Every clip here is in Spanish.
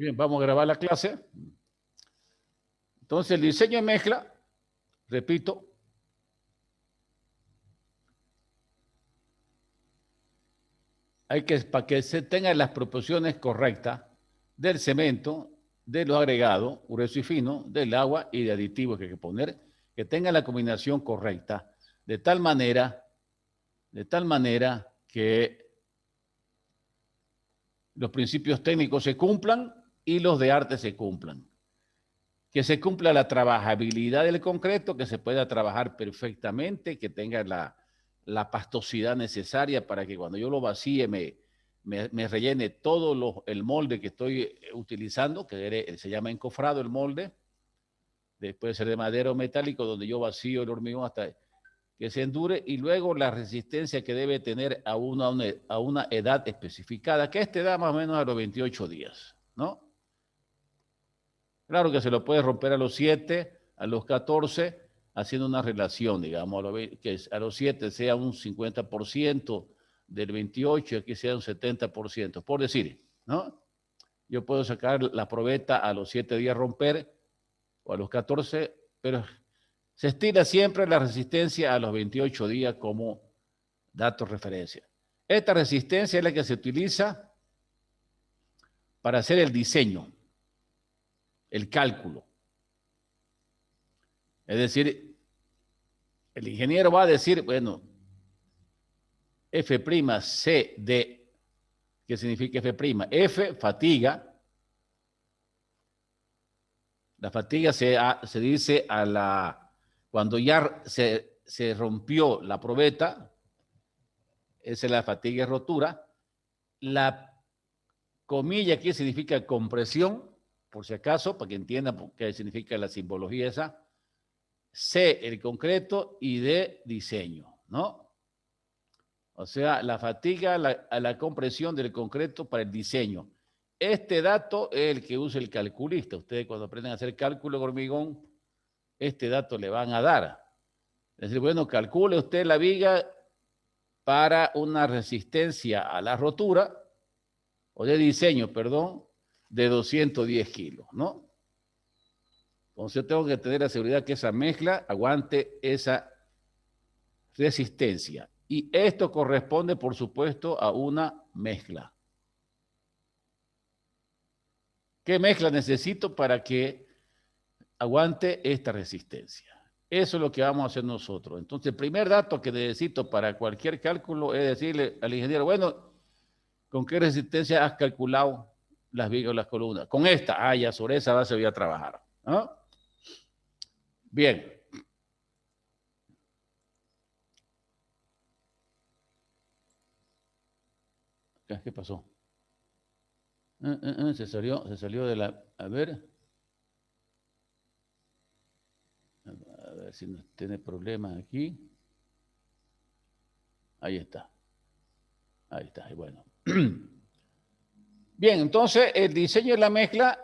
Bien, vamos a grabar la clase. Entonces, el diseño de mezcla, repito, para que se tengan las proporciones correctas del cemento, de los agregados, grueso y fino, del agua y de aditivos que hay que poner, que tengan la combinación correcta, de tal manera que los principios técnicos se cumplan y los de arte se cumplan. Que se cumpla la trabajabilidad del concreto, que se pueda trabajar perfectamente, que tenga la pastosidad necesaria para que cuando yo lo vacíe me rellene todo el molde que estoy utilizando, que se llama encofrado el molde, puede ser de madera o metálico, donde yo vacío el hormigón hasta que se endure, y luego la resistencia que debe tener a una edad especificada, que esta edad más o menos a los 28 días, ¿no? Claro que se lo puede romper a los 7, a los 14, haciendo una relación, digamos, que a los 7 sea un 50% del 28, aquí sea un 70%, por decir, ¿no? Yo puedo sacar la probeta a los 7 días romper, o a los 14, pero se estira siempre la resistencia a los 28 días como dato de referencia. Esta resistencia es la que se utiliza para hacer el diseño, el cálculo. Es decir, el ingeniero va a decir, bueno, F'Cd, ¿qué significa F'? F, fatiga. La fatiga se dice cuando ya se rompió la probeta, esa es la fatiga y rotura. La comilla aquí significa compresión, por si acaso, para que entiendan qué significa la simbología esa. C, el concreto, y D, diseño, ¿no? O sea, la fatiga a la compresión del concreto para el diseño. Este dato es el que usa el calculista. Ustedes cuando aprenden a hacer cálculo de hormigón, este dato le van a dar. Es decir, bueno, calcule usted la viga para una resistencia a la rotura, o de diseño, perdón, de 210 kilos, ¿no? Entonces yo tengo que tener la seguridad que esa mezcla aguante esa resistencia. Y esto corresponde, por supuesto, a una mezcla. ¿Qué mezcla necesito para que aguante esta resistencia? Eso es lo que vamos a hacer nosotros. Entonces, el primer dato que necesito para cualquier cálculo es decirle al ingeniero, bueno, ¿con qué resistencia has calculado las vigas o las columnas? Con esta. Ya sobre esa base voy a trabajar, ¿no? Bien. ¿Qué pasó? Se salió de la... A ver si no tiene problemas aquí. Ahí está. Ahí está, y bueno. Bien, entonces el diseño de la mezcla,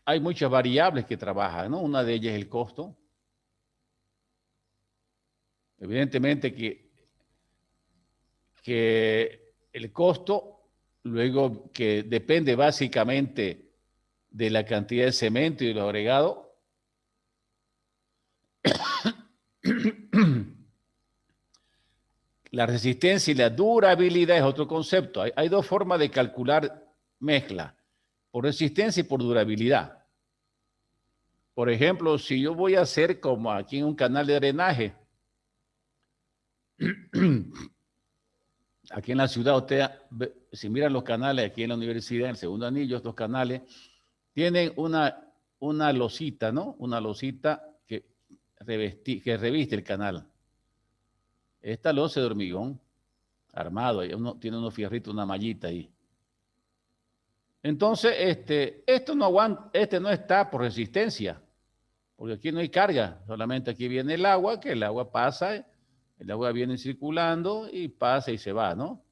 hay muchas variables que trabajan, ¿no? Una de ellas es el costo. Evidentemente que el costo, luego que depende básicamente de la cantidad de cemento y de los agregados. La resistencia y la durabilidad es otro concepto. Hay dos formas de calcular mezcla, por resistencia y por durabilidad. Por ejemplo, si yo voy a hacer como aquí en un canal de drenaje, aquí en la ciudad, usted, si miran los canales aquí en la universidad, en el segundo anillo, estos canales tienen una losita, ¿no? Una losita que reviste el canal. Esta losa de hormigón armado, tiene unos fierritos, una mallita ahí. Entonces, esto no aguanta, no está por resistencia, porque aquí no hay carga, solamente aquí viene el agua, que el agua pasa, el agua viene circulando y pasa y se va, ¿no?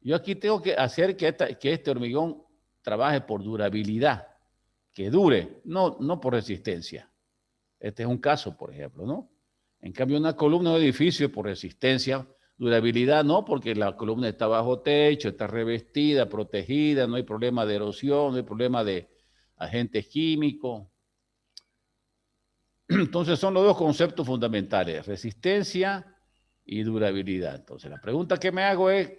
Yo aquí tengo que hacer que este hormigón trabaje por durabilidad, que dure, no por resistencia. Este es un caso, por ejemplo, ¿no? En cambio, una columna de edificio por resistencia Durabilidad no, porque la columna está bajo techo, está revestida, protegida, no hay problema de erosión, no hay problema de agentes químicos. Entonces son los dos conceptos fundamentales, resistencia y durabilidad. Entonces la pregunta que me hago es,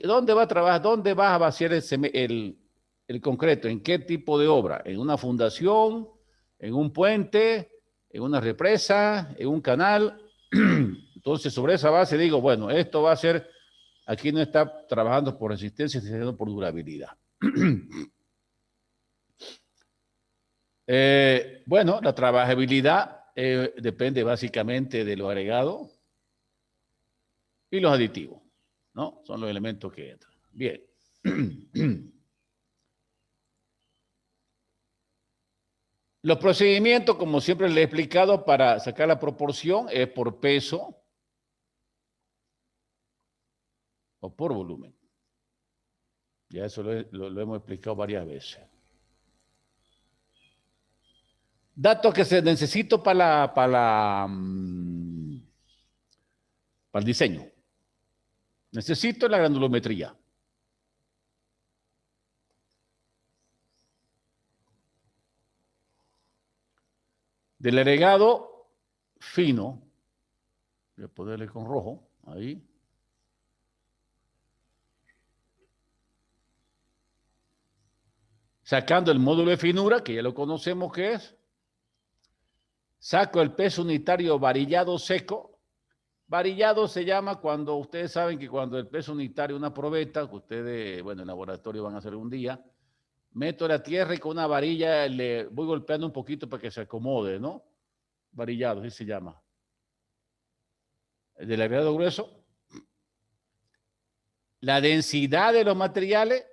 ¿dónde va a trabajar? ¿Dónde vas a vaciar el concreto? ¿En qué tipo de obra? ¿En una fundación? ¿En un puente? ¿En una represa? ¿En un canal? Entonces sobre esa base digo, bueno, esto va a ser, aquí no está trabajando por resistencia, sino por durabilidad. Bueno, la trabajabilidad depende básicamente de lo agregado y los aditivos, ¿no? Son los elementos que entran. Bien. Los procedimientos, como siempre le he explicado, para sacar la proporción es por peso o por volumen. Ya eso lo hemos explicado varias veces. Datos que se necesito para el diseño. Necesito la granulometría. Del agregado fino, voy a ponerle con rojo, ahí. Sacando el módulo de finura, que ya lo conocemos que es. Saco el peso unitario varillado seco. Varillado se llama cuando, ustedes saben que cuando el peso unitario, una probeta, que ustedes, bueno, en laboratorio van a hacer un día, meto la tierra y con una varilla le voy golpeando un poquito para que se acomode, ¿no? Varillado, así se llama. El del agregado grueso. La densidad de los materiales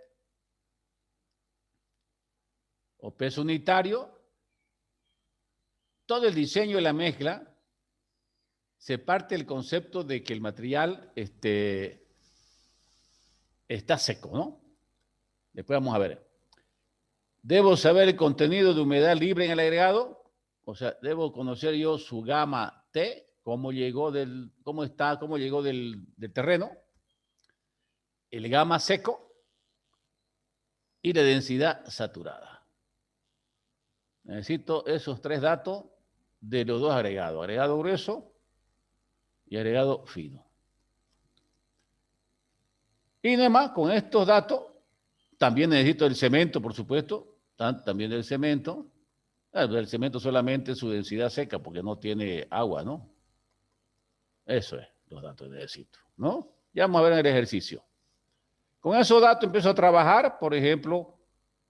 o peso unitario, todo el diseño de la mezcla se parte del concepto de que el material está seco, ¿no? Después vamos a ver. Debo saber el contenido de humedad libre en el agregado, o sea, debo conocer yo su gama T, cómo llegó cómo llegó del terreno, el gama seco y la densidad saturada. Necesito esos tres datos de los dos agregados, agregado grueso y agregado fino. Y además, con estos datos, también necesito el cemento, por supuesto, también el cemento. El cemento solamente su densidad seca, porque no tiene agua, ¿no? Eso es, los datos que necesito, ¿no? Ya vamos a ver en el ejercicio. Con esos datos empiezo a trabajar, por ejemplo,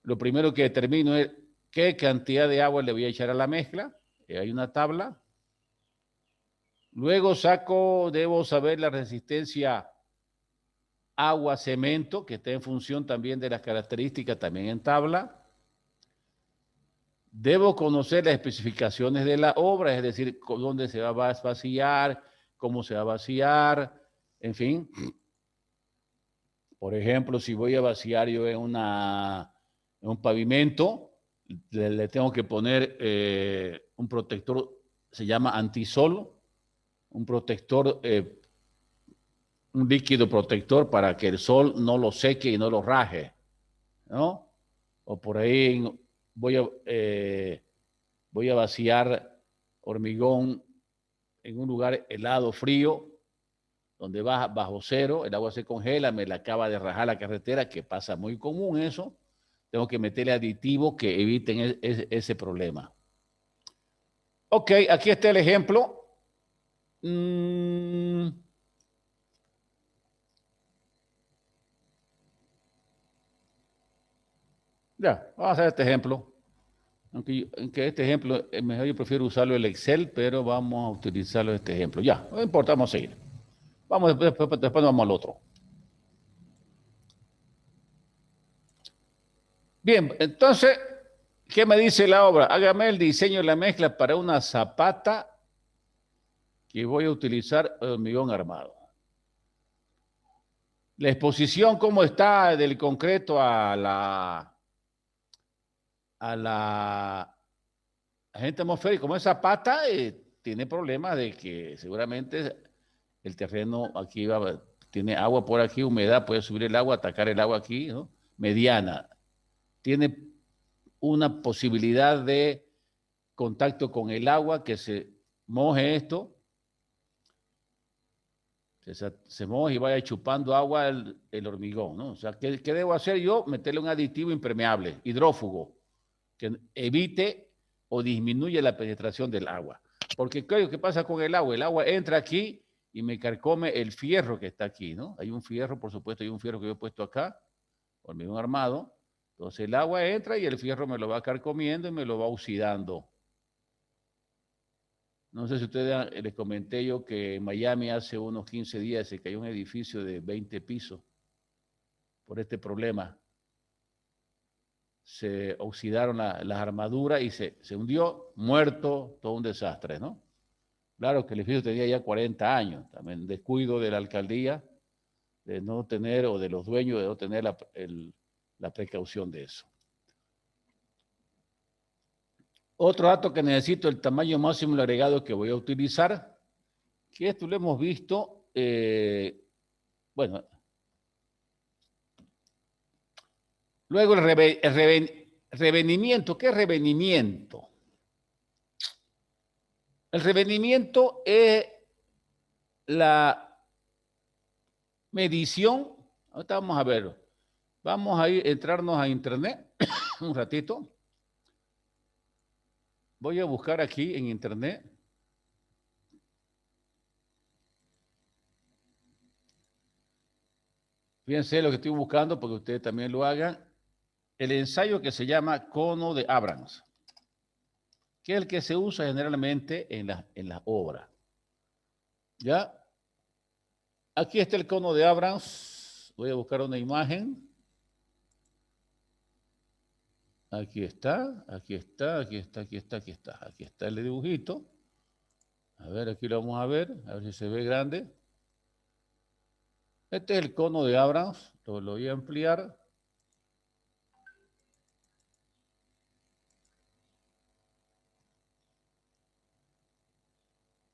lo primero que determino es qué cantidad de agua le voy a echar a la mezcla. Hay una tabla. Luego debo saber la resistencia agua-cemento, que está en función también de las características, también en tabla. Debo conocer las especificaciones de la obra, es decir, dónde se va a vaciar, cómo se va a vaciar, en fin. Por ejemplo, si voy a vaciar yo en un pavimento, le tengo que poner un protector, se llama antisol, un protector, un líquido protector para que el sol no lo seque y no lo raje, ¿no? O por ahí voy a vaciar hormigón en un lugar helado, frío, donde va bajo cero, el agua se congela, me la acaba de rajar la carretera, que pasa muy común eso. Tengo que meterle aditivos que eviten ese problema. Ok, aquí está el ejemplo. Ya, vamos a hacer este ejemplo. Aunque este ejemplo, mejor yo prefiero usarlo el Excel, pero vamos a utilizarlo este ejemplo. Ya, no importa, vamos a seguir. Vamos, después vamos al otro. Bien, entonces, ¿qué me dice la obra? Hágame el diseño de la mezcla para una zapata que voy a utilizar hormigón armado. La exposición, ¿cómo está del concreto a la agente atmosférico? Como esa pata tiene problemas de que seguramente el terreno aquí tiene agua por aquí, humedad, puede subir el agua, atacar el agua aquí, ¿no? Mediana. Tiene una posibilidad de contacto con el agua, que se moje esto, se moje y vaya chupando agua el hormigón, ¿no? O sea, ¿qué debo hacer yo? Meterle un aditivo impermeable, hidrófugo, que evite o disminuye la penetración del agua. Porque ¿qué pasa con el agua? El agua entra aquí y me carcome el fierro que está aquí, ¿no? Hay un fierro, por supuesto, hay un fierro que yo he puesto acá, hormigón armado. Entonces el agua entra y el fierro me lo va carcomiendo y me lo va oxidando. No sé si ustedes les comenté yo que en Miami hace unos 15 días se cayó un edificio de 20 pisos por este problema. Se oxidaron las armaduras y se hundió, muerto, todo un desastre, ¿no? Claro que el edificio tenía ya 40 años, también descuido de la alcaldía de no tener, o de los dueños de no tener la precaución de eso. Otro dato que necesito, el tamaño máximo del agregado que voy a utilizar, que esto lo hemos visto, bueno, luego el revenimiento. ¿Qué es revenimiento? El revenimiento es la medición. Ahorita vamos a ver. Vamos a entrarnos a internet un ratito. Voy a buscar aquí en internet. Fíjense lo que estoy buscando porque ustedes también lo hagan. El ensayo que se llama cono de Abrams, que es el que se usa generalmente en las obras. ¿Ya? Aquí está el cono de Abrams. Voy a buscar una imagen. Aquí está, aquí está, aquí está, aquí está, aquí está. Aquí está el dibujito. A ver, aquí lo vamos a ver si se ve grande. Este es el cono de Abrams. Lo voy a ampliar.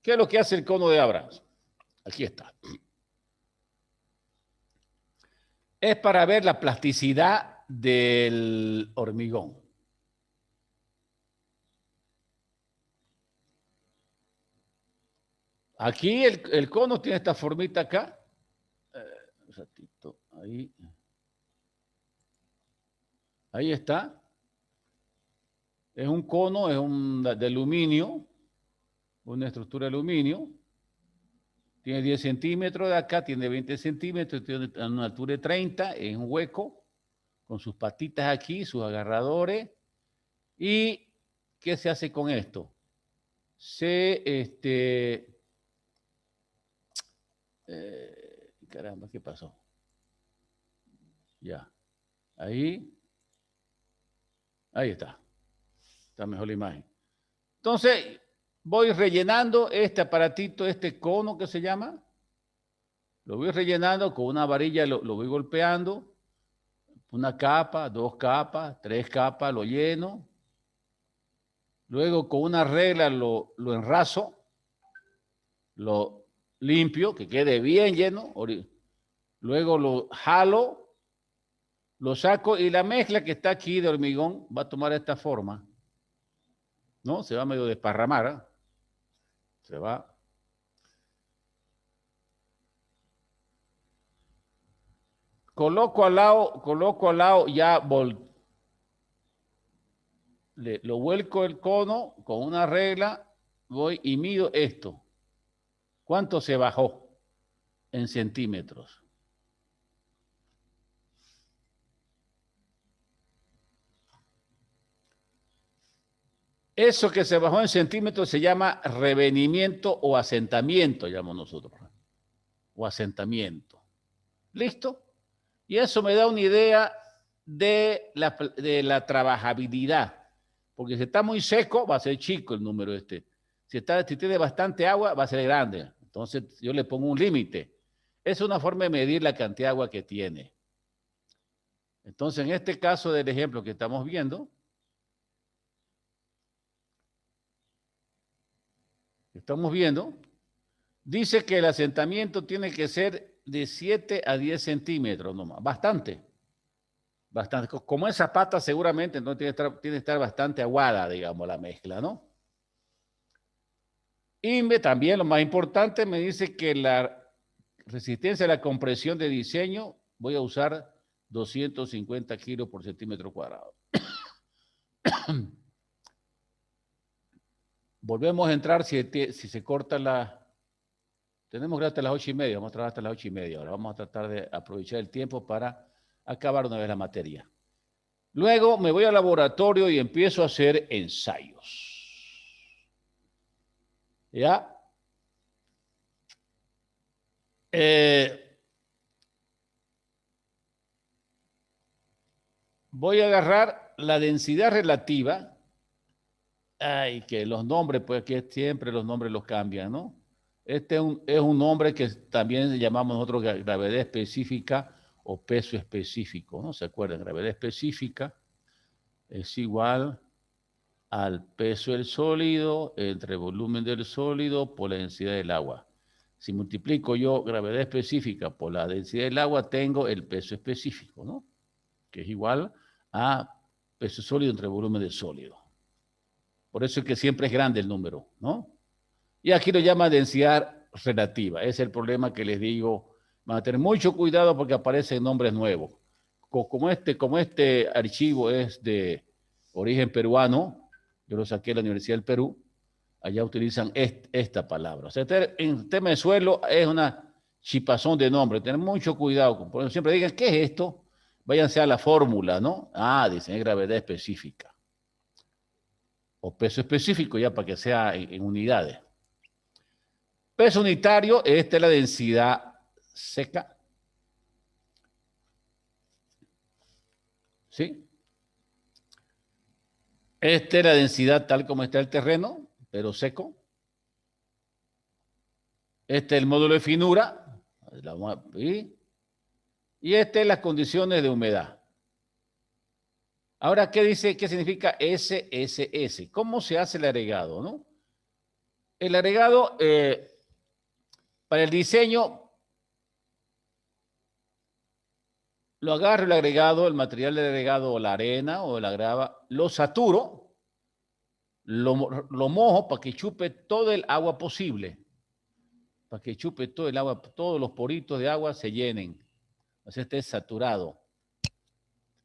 ¿Qué es lo que hace el cono de Abrams? Aquí está. Es para ver la plasticidad del hormigón. Aquí el cono tiene esta formita acá. Un ratito, ahí. Ahí está. Es un cono, es de aluminio, una estructura de aluminio. Tiene 10 centímetros de acá, tiene 20 centímetros, tiene una altura de 30, es un hueco, con sus patitas aquí, sus agarradores. ¿Y qué se hace con esto? Caramba, ¿qué pasó? Ya, ahí está. Está mejor la imagen. Entonces, voy rellenando este aparatito, este cono que se llama. Lo voy rellenando con una varilla, lo voy golpeando. Una capa, 2 capas, 3 capas, lo lleno. Luego con una regla lo enraso, lo limpio, que quede bien lleno. Luego lo jalo, lo saco y la mezcla que está aquí de hormigón va a tomar esta forma. ¿No? Se va medio desparramar. ¿Eh? Se va. Coloco al lado ya lo vuelco el cono con una regla, voy y mido esto. ¿Cuánto se bajó en centímetros? Eso que se bajó en centímetros se llama revenimiento o asentamiento, llamamos nosotros. O asentamiento. ¿Listo? Y eso me da una idea de la trabajabilidad. Porque si está muy seco, va a ser chico el número este. Si tiene bastante agua, va a ser grande. Entonces yo le pongo un límite. Es una forma de medir la cantidad de agua que tiene. Entonces, en este caso del ejemplo que estamos viendo, Dice que el asentamiento tiene que ser de 7 a 10 centímetros nomás. Bastante. Bastante. Como es zapata, seguramente no tiene que estar bastante aguada, digamos, la mezcla, ¿no? Y también lo más importante me dice que la resistencia a la compresión de diseño voy a usar 250 kilos por centímetro cuadrado. Volvemos a entrar si se corta la... Tenemos que ir hasta las 8:30, vamos a trabajar hasta las 8:30. Ahora vamos a tratar de aprovechar el tiempo para acabar una vez la materia. Luego me voy al laboratorio y empiezo a hacer ensayos. ¿Ya? Voy a agarrar la densidad relativa. Ay, que los nombres, pues que siempre los nombres los cambian, ¿no? Este es un nombre que también llamamos nosotros gravedad específica o peso específico, ¿no? ¿Se acuerdan? Gravedad específica es igual al peso del sólido entre volumen del sólido por la densidad del agua. Si multiplico yo gravedad específica por la densidad del agua, tengo el peso específico, ¿no? Que es igual a peso sólido entre volumen del sólido. Por eso es que siempre es grande el número, ¿no? Y aquí lo llama densidad relativa. Ese es el problema que les digo. Van a tener mucho cuidado porque aparecen nombres nuevos. Como este archivo es de origen peruano, yo lo saqué de la Universidad del Perú, allá utilizan esta palabra. O sea, en tema de suelo es una chipazón de nombre. Tener mucho cuidado. Por eso siempre digan, ¿qué es esto? Váyanse a la fórmula, ¿no? Ah, dicen, es gravedad específica. O peso específico, ya para que sea en unidades. Peso unitario, esta es la densidad seca. ¿Sí? Esta es la densidad tal como está el terreno, pero seco. Este es el módulo de finura. Y esta es las condiciones de humedad. Ahora, ¿qué dice? ¿Qué significa SSS? ¿Cómo se hace el agregado, no? El agregado, para el diseño, lo agarro el agregado, el material del agregado, o la arena o la grava, lo saturo, lo mojo para que chupe todo el agua posible. Para que chupe todo el agua, todos los poritos de agua se llenen. O sea, esté saturado.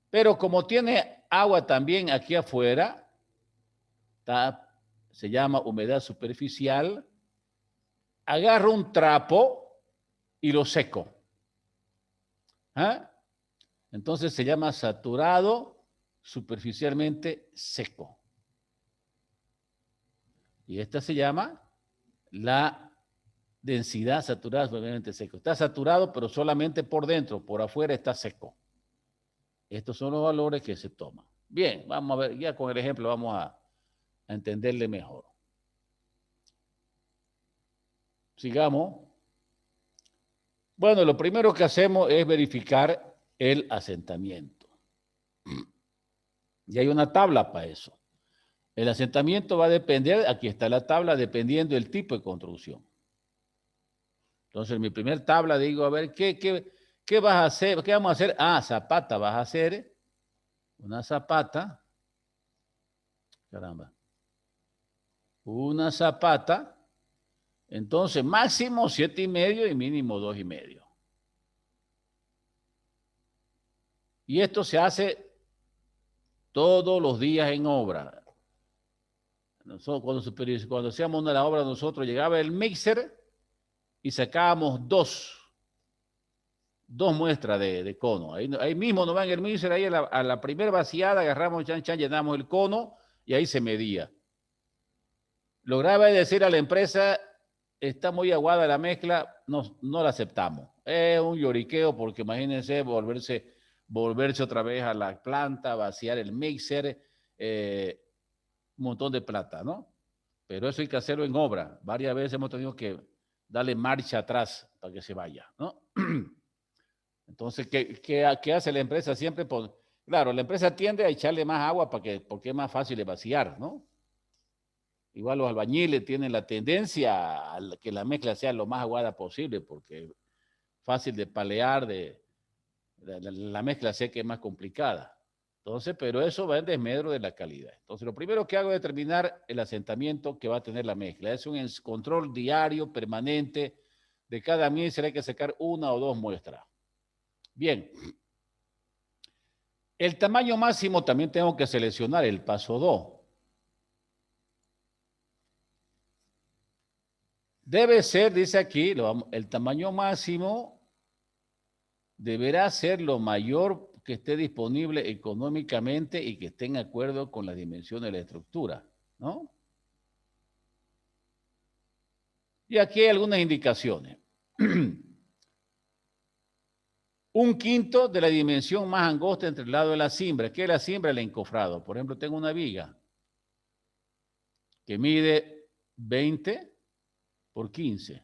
Pero como tiene agua también aquí afuera, se llama humedad superficial, agarro un trapo y lo seco. ¿Ah? Entonces se llama saturado superficialmente seco. Y esta se llama la densidad saturada superficialmente seco. Está saturado, pero solamente por dentro, por afuera está seco. Estos son los valores que se toman. Bien, vamos a ver, ya con el ejemplo vamos a entenderle mejor. Sigamos. Bueno, lo primero que hacemos es verificar el asentamiento. Y hay una tabla para eso. El asentamiento va a depender, aquí está la tabla, dependiendo del tipo de construcción. Entonces, en mi primer tabla digo, a ver, ¿qué vas a hacer? ¿Qué vamos a hacer? Ah, zapata vas a hacer. Una zapata. Caramba. Una zapata. Entonces, máximo 7,5 y mínimo 2,5. Y esto se hace todos los días en obra. Nosotros, cuando hacíamos una obra, nosotros llegaba el mixer y sacábamos dos muestras de cono. Ahí mismo nos va en el mixer, ahí a la primera vaciada agarramos, llenamos el cono y ahí se medía. Lograba decir a la empresa, está muy aguada la mezcla, no la aceptamos. Es un lloriqueo porque imagínense volverse otra vez a la planta, vaciar el mixer, un montón de plata, ¿no? Pero eso hay que hacerlo en obra. Varias veces hemos tenido que darle marcha atrás para que se vaya, ¿no? Entonces, ¿qué hace la empresa siempre? Pues, claro, la empresa tiende a echarle más agua porque es más fácil de vaciar, ¿no? igual los albañiles tienen la tendencia a que la mezcla sea lo más aguada posible, porque es fácil de palear, la mezcla sé que es más complicada. Entonces, pero eso va en desmedro de la calidad. Entonces, lo primero que hago es determinar el asentamiento que va a tener la mezcla. Es un control diario, permanente, de cada mezcla hay que sacar 1 o 2 muestras. Bien. El tamaño máximo también tengo que seleccionar el paso 2. Debe ser, dice aquí, el tamaño máximo deberá ser lo mayor que esté disponible económicamente y que esté en acuerdo con las dimensiones de la estructura, ¿no? Y aquí hay algunas indicaciones. 1/5 de la dimensión más angosta entre el lado de la cimbra. ¿Qué es la cimbra? El encofrado. Por ejemplo, tengo una viga que mide 20 por 15.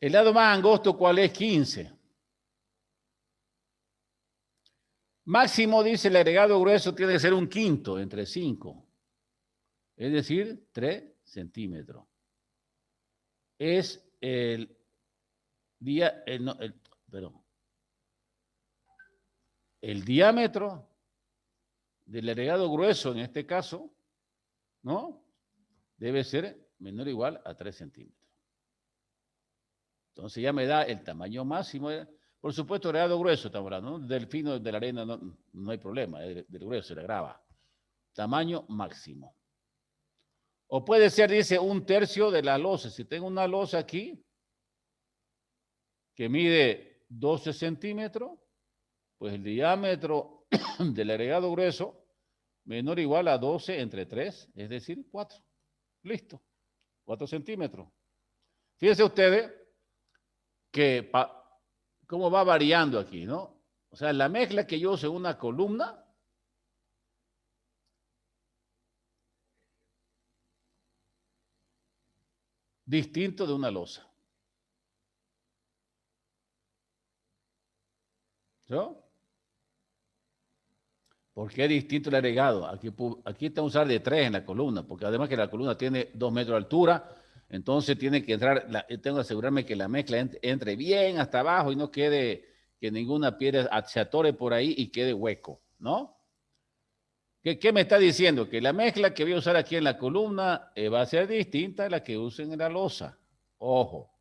El lado más angosto, ¿cuál es? 15. Máximo, dice el agregado grueso, tiene que ser 1/5 entre 5. Es decir, 3 centímetros. Es el diámetro del agregado grueso, en este caso, ¿no? Debe ser menor o igual a 3 centímetros. Entonces ya me da el tamaño máximo. Por supuesto, agregado grueso, estamos hablando, ¿no? Del fino de la arena no hay problema, del grueso se le graba. Tamaño máximo. O puede ser, dice, 1/3 de la losa. Si tengo una losa aquí que mide 12 centímetros, pues el diámetro del agregado grueso menor o igual a 12 entre 3, es decir, 4. Listo. 4 centímetros. Fíjense ustedes que cómo va variando aquí, ¿no? O sea, la mezcla que yo uso en una columna distinto de una losa. ¿No? ¿Por qué es distinto el agregado? Aquí tengo que usar de 3 en la columna, porque además que la columna tiene 2 metros de altura, entonces tiene que entrar, tengo que asegurarme que la mezcla entre bien hasta abajo y no quede que ninguna piedra se atore por ahí y quede hueco, ¿no? ¿Qué me está diciendo? Que la mezcla que voy a usar aquí en la columna va a ser distinta a la que usen en la losa. Ojo,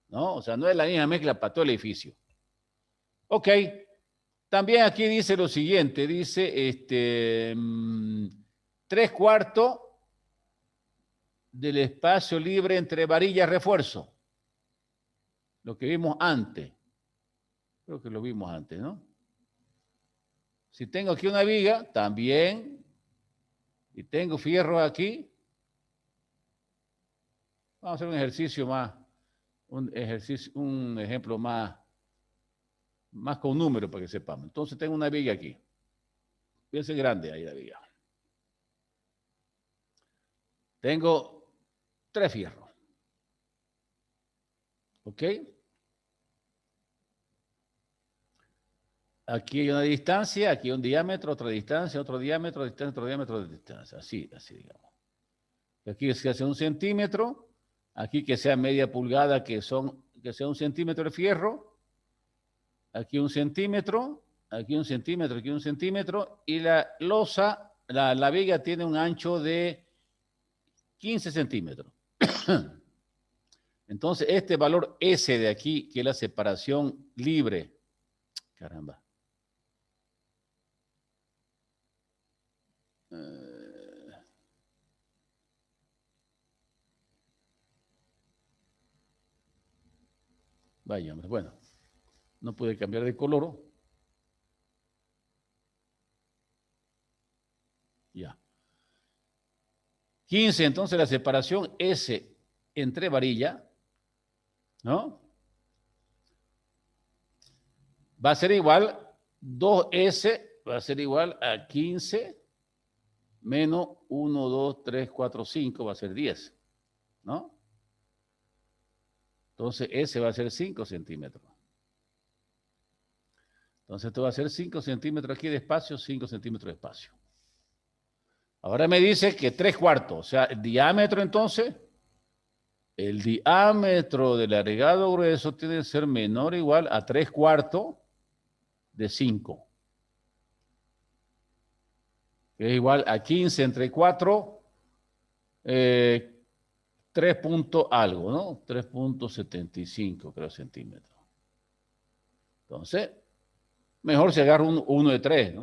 ¿no? O sea, no es la misma mezcla para todo el edificio. Ok. También aquí dice lo siguiente, dice 3/4 del espacio libre entre varilla y refuerzo. Lo que vimos antes. Creo que lo vimos antes, ¿no? Si tengo aquí una viga, también, y tengo fierro aquí, vamos a hacer un ejercicio más, un ejemplo más con números para que sepamos. Entonces tengo una viga aquí. Fíjense grande ahí la viga. Tengo 3 fierros. ¿Ok? Aquí hay una distancia, aquí un diámetro, otra distancia, otro diámetro, distancia, otro diámetro de distancia. Así, digamos. Aquí se hace 1 centímetro, aquí que sea media pulgada, que sea 1 centímetro de fierro, aquí 1 centímetro, aquí 1 centímetro, aquí 1 centímetro, y la losa, la viga tiene un ancho de 15 centímetros. Entonces, este valor S de aquí, que es la separación libre, caramba. Vaya, bueno, no puede cambiar de color. Ya. 15, entonces la separación S entre varilla, ¿no? Va a ser igual, 2S va a ser igual a 15 menos 1, 2, 3, 4, 5, va a ser 10, ¿no? Entonces S va a ser 5 centímetros. Entonces esto va a ser 5 centímetros aquí de espacio, 5 centímetros de espacio. Ahora me dice que 3/4, o sea, el diámetro entonces, el diámetro del agregado grueso tiene que ser menor o igual a 3/4 de 5. Que es igual a 15 entre 4, 3 punto algo, ¿no? 3,75 creo centímetros. Entonces, mejor si agarro uno de 3, ¿no?